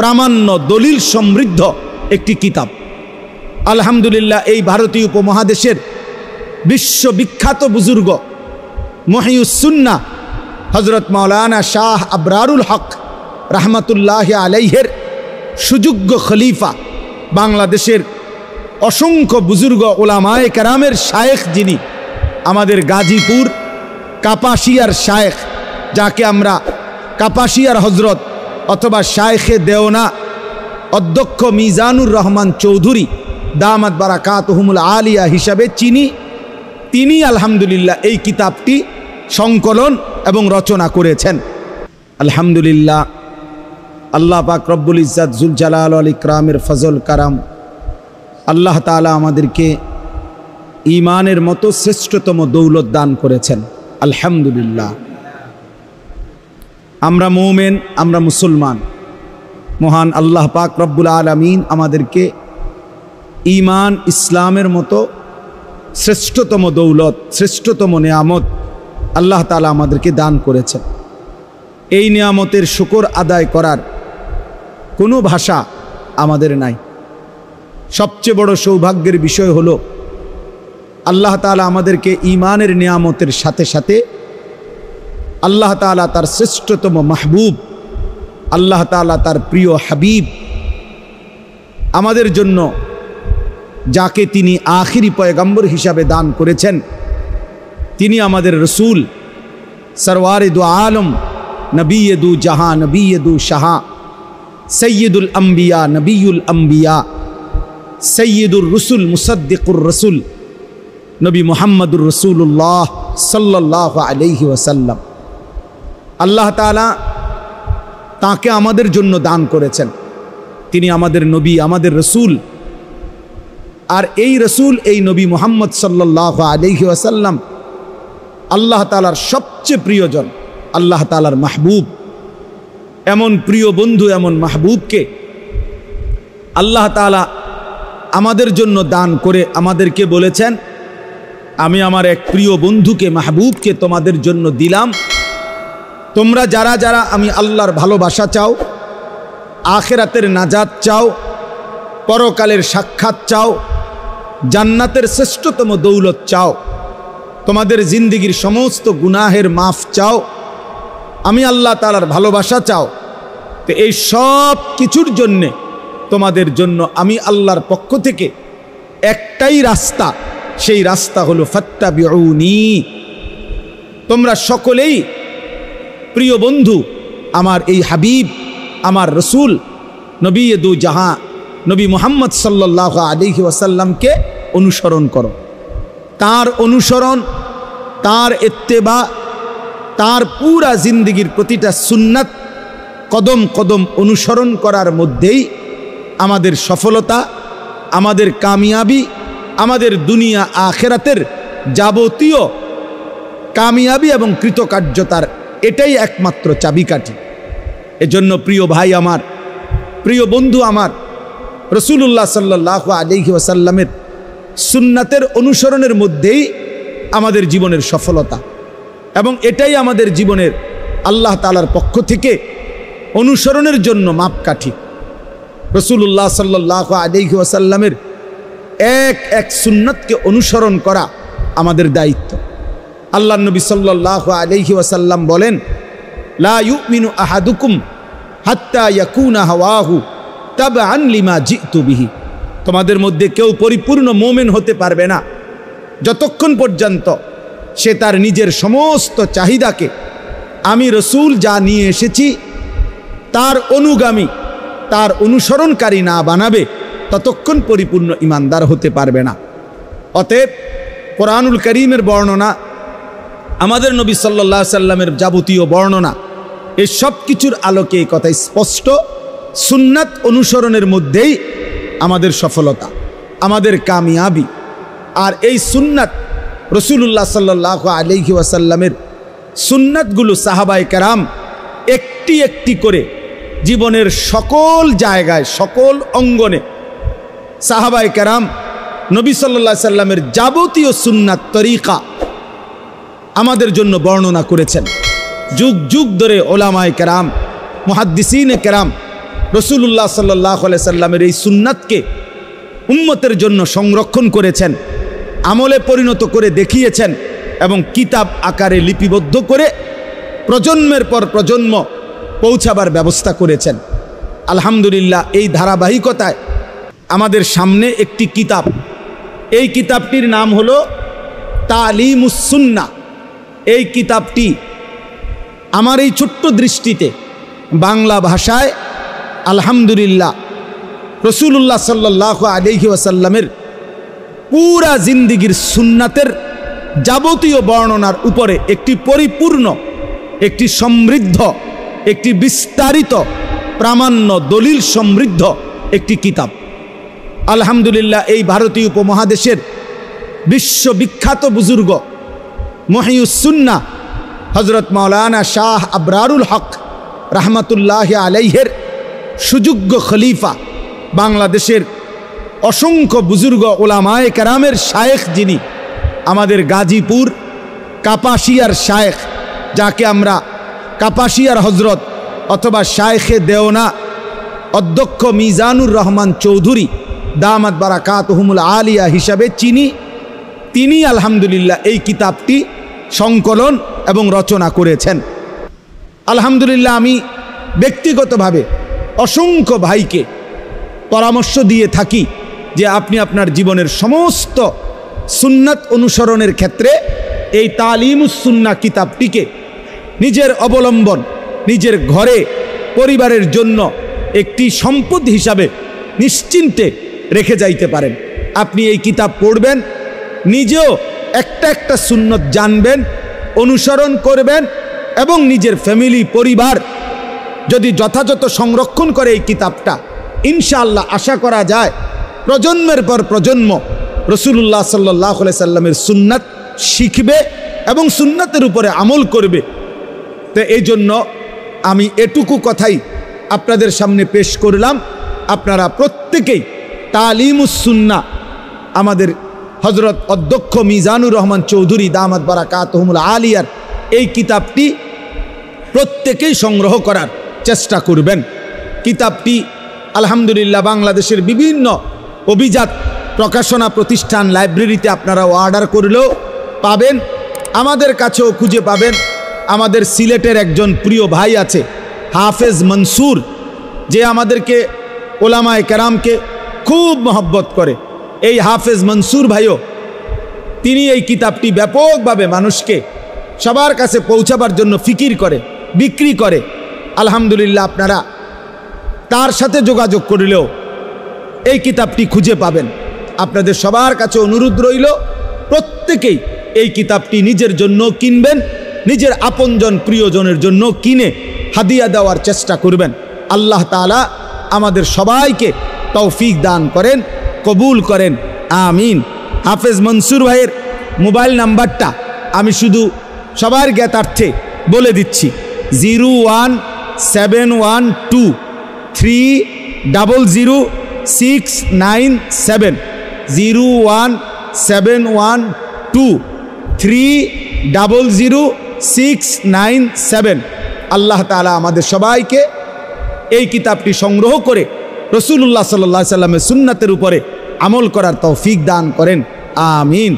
প্রামাণ্য দলিল সমৃদ্ধ একটি কিতাব। আলহামদুলিল্লাহ, এই ভারতীয় উপমহাদেশের বিশ্ববিখ্যাত বুজুর্গ মহিউস সুন্নাহ হযরত মাওলানা শাহ আবরারুল হক রাহমাতুল্লাহ আলাইহের সুযোগ্য খলিফা, বাংলাদেশের অসংখ্য বুজুর্গ ওলামায়ে কেরামের শায়েখ, যিনি আমাদের গাজীপুর কাপাসিয়ার শায়েখ, যাকে আমরা কাপাসিয়ার হজরত অথবা শায়েখে দেওনা অধ্যক্ষ মিজানুর রহমান চৌধুরী দামাত বারাকাতুহুমুল আলিয়া হিসাবে চিনি, তিনি আলহামদুলিল্লাহ এই কিতাবটি সংকলন এবং রচনা করেছেন। আলহামদুলিল্লাহ, আল্লাহ পাক রব্বুল ইজ্জত জুল জালাল ওয়াল ইকরামের ফজল কারাম, আল্লাহ তাআলা আমাদেরকে ঈমানের মতো শ্রেষ্ঠতম দৌলত দান করেছেন। আলহামদুলিল্লাহ, আমরা মুমিন, আমরা মুসলমান। মহান আল্লাহ পাক রব্বুল আলামিন আমাদেরকে ঈমান ইসলামের মতো শ্রেষ্ঠতম দৌলত, শ্রেষ্ঠতম নিয়ামত আল্লাহ তাআলা আমাদেরকে দান করেছেন। এই নিয়ামতের শুকর আদায় করার কোনো ভাষা আমাদের নাই। সবচেয়ে বড় সৌভাগ্যের বিষয় হলো আল্লাহ তাআলা আমাদেরকে ঈমানের নিয়ামতের সাথে সাথে আল্লাহ তাআলা তার শ্রেষ্ঠতম মাহবুব, আল্লাহ তাআলা তার প্রিয় হাবিব, আমাদের জন্য যাকে তিনি আখিরি পয়গম্বর হিসাবে দান করেছেন, তিনি আমাদের রসুল সরওয়ারে দু আলম, নবীয়ে দু জাহাঁ, নবীয়ে দু শাহা, সৈয়দুল আম্বিয়া, নবীউল আম্বিয়া, সৈয়দুর রসুল, মুসদ্দিকুর রসুল, নবী মুহাম্মদুর রসুল্লাহ সাল্লাল্লাহু আলাইহি ওয়াসাল্লাম। আল্লাহ তাআলা তাকে আমাদের জন্য দান করেছেন। তিনি আমাদের নবী, আমাদের রসুল। আর এই রসুল, এই নবী মুহাম্মদ সাল্লাল্লাহু আলাইহি ওয়াসাল্লাম আল্লাহ তাআলার সবচেয়ে প্রিয়জন, আল্লাহ তাআলার মাহবুব। এমন প্রিয় বন্ধু, এমন মাহবুবকে আল্লাহ তাআলা আমাদের জন্য দান করে আমাদেরকে বলেছেন, আমি আমার এক প্রিয় বন্ধুকে, মাহবুবকে তোমাদের জন্য দিলাম। তোমরা যারা যারা আমি আল্লাহর ভালোবাসা চাও, আখিরাতের নাজাত চাও, পরকালের সাক্ষাৎ চাও, জান্নাতের শ্রেষ্ঠতম দৌলত চাও, তোমাদের জিন্দেগির সমস্ত গুনাহের মাফ চাও, আমি আল্লাহ তাআলার ভালোবাসা চাও, তো এই সব কিছুর জন্যে তোমাদের জন্য আমি আল্লাহর পক্ষ থেকে একটাই রাস্তা, সেই রাস্তা হলো ফাত্তাবিউনি। তোমরা সকলেই প্রিয় বন্ধু, আমার এই হাবিব, আমার রসুল, নবী দু জাহাঁ, নবী মুহাম্মদ সাল্লাল্লাহু আলাইহি ওয়াসাল্লামকে অনুসরণ করো। তার অনুসরণ, তার ইত্তেবা, তার পুরা জিন্দেগির প্রতিটা সুন্নাত কদম কদম অনুসরণ করার মধ্যেই আমাদের সফলতা, আমাদের কামিয়াবি, আমাদের দুনিয়া আখেরাতের যাবতীয় কামিয়াবি এবং কৃতকার্যতার এটাই একমাত্র চাবিকাঠি। এজন্য প্রিয় ভাই আমার, প্রিয় বন্ধু আমার, রাসূলুল্লাহ সাল্লাল্লাহু আলাইহি ওয়াসাল্লামের সুন্নাতের অনুসরণের মধ্যেই আমাদের জীবনের সফলতা, এবং এটাই আমাদের জীবনের আল্লাহ তাআলার পক্ষ থেকে অনুসরণের জন্য মাপকাঠি। রাসূলুল্লাহ সাল্লাল্লাহু আলাইহি ওয়াসাল্লামের এক এক সুন্নাতকে অনুসরণ করা আমাদের দায়িত্ব। আল্লাহর নবী সাল্লাল্লাহু আলাইহি ওয়াসাল্লাম বলেন, লা ইউমিনু আহাদুকুম হাত্তা ইয়াকুনা হাওয়াহু তাবআন লিমা জিতু বিহি। তোমাদের মধ্যে কেউ পরিপূর্ণ মুমিন হতে পারবে না যতক্ষণ পর্যন্ত সে তার নিজের সমস্ত চাহিদাকে আমি রসুল যা নিয়ে এসেছি তার অনুগামী, তার অনুসরণকারী না বানাবে, ততক্ষণ পরিপূর্ণ ইমানদার হতে পারবে না। অতএব কোরআনুল কারীমের বর্ণনা, আমাদের নবী সাল্লাল্লাহু আলাইহি সাল্লামের যাবতীয় বর্ণনা, এই সব কিছুর আলোকে এই কথা স্পষ্ট, সুন্নাত অনুসরণের মধ্যেই আমাদের সফলতা, আমাদের কামিয়াবি। আর এই সুন্নাত রাসূলুল্লাহ সাল্লাল্লাহু আলাইহি ওয়াসাল্লামের সুন্নাতগুলো সাহাবায়ে কেরাম একটি একটি করে জীবনের সকল জায়গায়, সকল অঙ্গনে সাহাবায়ে কেরাম নবী সাল্লাল্লাহু আলাইহি সাল্লামের যাবতীয় সুন্নাত তরিকা আমাদের জন্য বর্ণনা করেছেন। যুগ যুগ ধরে ওলামায়ে কেরাম, মুহাদ্দিসিনে কেরাম রসুলুল্লাহ সাল্লাল্লাহু আলাইহি সাল্লামের এই সুন্নাতকে উম্মতের জন্য সংরক্ষণ করেছেন, আমলে পরিণত করে দেখিয়েছেন এবং কিতাব আকারে লিপিবদ্ধ করে প্রজন্মের পর প্রজন্ম পৌঁছাবার ব্যবস্থা করেছেন। আলহামদুলিল্লাহ, এই ধারাবাহিকতায় আমাদের সামনে একটি কিতাব, এই কিতাবটির নাম হলো তালিমুস সুন্নাহ। এই কিতাবটি আমার এই ছোট্ট দৃষ্টিতে বাংলা ভাষায় আলহামদুলিল্লাহ রসুলুল্লাহ সাল্লাল্লাহু আলাইহি ওয়াসাল্লামের পুরা জিন্দিগির সুন্নাতের যাবতীয় বর্ণনার উপরে একটি পরিপূর্ণ, একটি সমৃদ্ধ, একটি বিস্তারিত প্রামাণ্য দলিল সমৃদ্ধ একটি কিতাব। আলহামদুলিল্লাহ, এই ভারতীয় উপমহাদেশের বিশ্ববিখ্যাত বুজুর্গ মহিউস সুন্নাহ হজরত মাওলানা শাহ আবরারুল হক রহমতুল্লাহ আলাইহের সুযোগ্য খলিফা, বাংলাদেশের অসংখ্য বুজুর্গ ওলামায়ে কেরামের শায়েখ, যিনি আমাদের গাজীপুর কাপাসিয়ার শায়েখ, যাকে আমরা কাপাসিয়ার হজরত অথবা শায়েখে দেওনা অধ্যক্ষ মিজানুর রহমান চৌধুরী দামাত বারাকাতুহুমুল আলিয়া হিসাবে চিনি, তিনি আলহামদুলিল্লাহ এই কিতাবটি সংকলন এবং রচনা করেছেন। আলহামদুলিল্লাহ, আমি ব্যক্তিগতভাবে অসংখ্য ভাইকে পরামর্শ দিয়ে থাকি যে আপনি আপনার জীবনের সমস্ত সুন্নাত অনুসরণের ক্ষেত্রে এই তালিমুস সুন্নাহ কিতাবটিকে নিজের অবলম্বন, নিজের ঘরে পরিবারের জন্য একটি সম্পদ হিসাবে নিশ্চিন্তে রেখে যাইতে পারেন। আপনি এই কিতাব পড়বেন, নিজেও একটা একটা সুন্নত জানবেন, অনুসরণ করবেন এবং নিজের ফ্যামিলি, পরিবার যদি যথাযথ সংরক্ষণ করে এই কিতাবটা, ইনশাআল্লাহ আশা করা যায় প্রজন্মের পর প্রজন্ম রসুলুল্লাহ সাল্লাল্লাহু আলাইহি সাল্লামের সুন্নাত শিখবে এবং সুন্নাতের উপরে আমল করবে। তো এই জন্য আমি এটুকু কথাই আপনাদের সামনে পেশ করলাম। আপনারা প্রত্যেকেই তালিমুস সুন্নাহ আমাদের হজরত অধ্যক্ষ মিজানুর রহমান চৌধুরী দামাত বারাকাতুহুমুল আলিয়ার এই কিতাবটি প্রত্যেকেই সংগ্রহ করার চেষ্টা করবেন। কিতাবটি আলহামদুলিল্লাহ বাংলাদেশের বিভিন্ন অভিজাত প্রকাশনা প্রতিষ্ঠান, লাইব্রেরিতে আপনারা অর্ডার করলেও পাবেন, আমাদের কাছেও খুঁজে পাবেন। আমাদের সিলেটের একজন প্রিয় ভাই আছে হাফেজ মনসুর, যে আমাদেরকে ওলামায়ে কেরামকে খুব মহব্বত করে। এই হাফেজ মনসুর ভাইও তিনি এই কিতাবটি ব্যাপকভাবে মানুষকে সবার কাছে পৌঁছাবার জন্য ফিকির করে, বিক্রি করে। আলহামদুলিল্লাহ, আপনারা তার সাথে যোগাযোগ করলেও এই কিতাবটি খুঁজে পাবেন। আপনাদের সবার কাছে অনুরোধ রইল, প্রত্যেকেই এই কিতাবটি নিজের জন্য কিনবেন, নিজের আপনজন প্রিয়জনের জন্য কিনে হাদিয়া দেওয়ার চেষ্টা করবেন। আল্লাহ তাআলা আমাদের সবাইকে তৌফিক দান করেন, কবুল করেন, আমিন। হাফেজ মনসুর ভাইয়ের মোবাইল নাম্বারটা আমি শুধু সবার জ্ঞাতার্থে বলে দিচ্ছি, 01713000697, 01713000697। আল্লাহ তাআলা আমাদের সবাইকে এই কিতাবটি সংগ্রহ করে রসুলুল্লাহ সাল্লাল্লাহু আলাইহি সাল্লামের সুন্নাতের উপরে আমল করার তৌফিক দান করেন, আমিন।